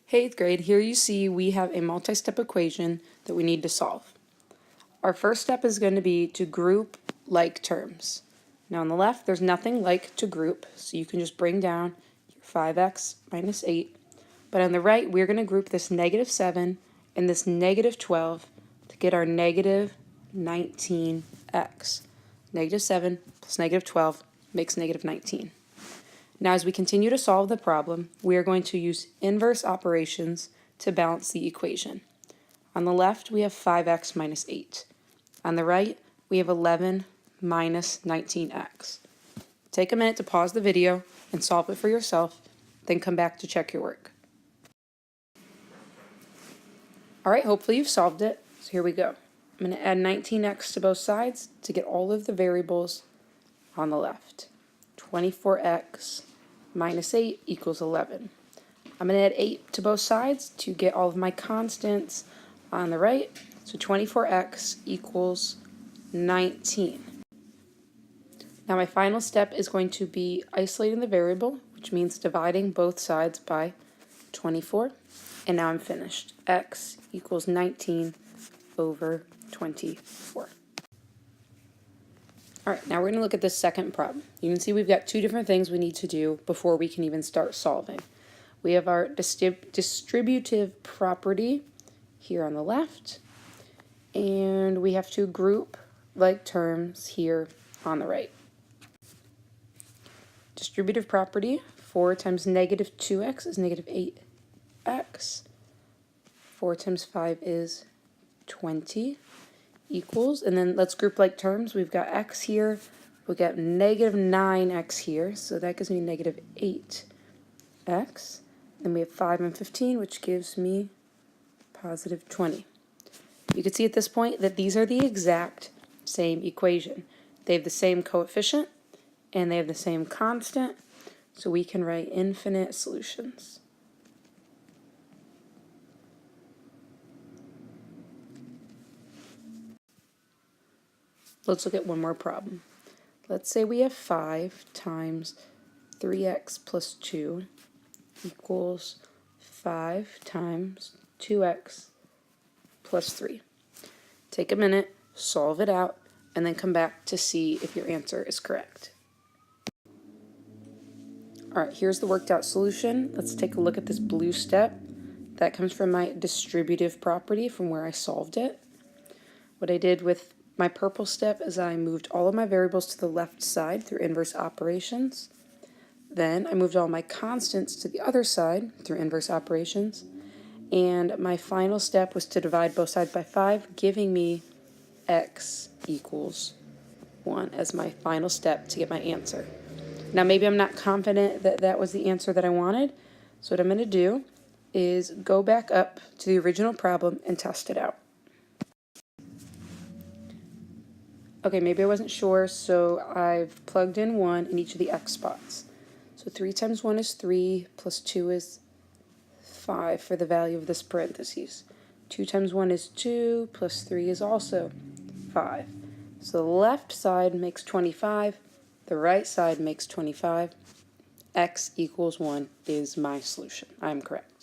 Hey, 8th grade, here you see we have a multi-step equation that we need to solve. Our first step is going to be to group like terms. Now on the left, there's nothing like to group, so you can just bring down your 5x minus 8. But on the right, we're going to group this negative 7 and this negative 12 to get our negative 19x. Negative 7 plus negative 12 makes negative 19. Now as we continue to solve the problem, we are going to use inverse operations to balance the equation. On the left, we have 5x minus 8. On the right, we have 11 minus 19x. Take a minute to pause the video and solve it for yourself, then come back to check your work. Alright, hopefully you've solved it, so here we go. I'm going to add 19x to both sides to get all of the variables on the left. 24x minus 8 equals 11. I'm going to add 8 to both sides to get all of my constants on the right. So 24x equals 19. Now my final step is going to be isolating the variable, which means dividing both sides by 24. And now I'm finished. X equals 19 over 24. Alright, now we're going to look at the second problem. You can see we've got two different things we need to do before we can even start solving. We have our distributive property here on the left, and we have to group like terms here on the right. Distributive property, 4 times negative 2x is negative 8x. 4 times 5 is 20. Equals, and then let's group like terms. We've got x here, we've got negative 9x here, so that gives me negative 8x. Then we have 5 and 15, which gives me positive 20. You can see at this point that these are the exact same equation. They have the same coefficient, and they have the same constant, so we can write infinite solutions. Let's look at one more problem. Let's say we have 5 times 3x plus 2 equals 5 times 2x plus 3. Take a minute, solve it out, and then come back to see if your answer is correct. Alright, here's the worked out solution. Let's take a look at this blue step. That comes from my distributive property from where I solved it. What I did with my purple step is I moved all of my variables to the left side through inverse operations. Then I moved all my constants to the other side through inverse operations. And my final step was to divide both sides by 5, giving me x equals 1 as my final step to get my answer. Now maybe I'm not confident that that was the answer that I wanted, so what I'm going to do is go back up to the original problem and test it out. Okay, maybe I wasn't sure, so I've plugged in 1 in each of the x spots. So 3 times 1 is 3, plus 2 is 5 for the value of this parentheses. 2 times 1 is 2, plus 3 is also 5. So the left side makes 25, the right side makes 25. X equals 1 is my solution. I'm correct.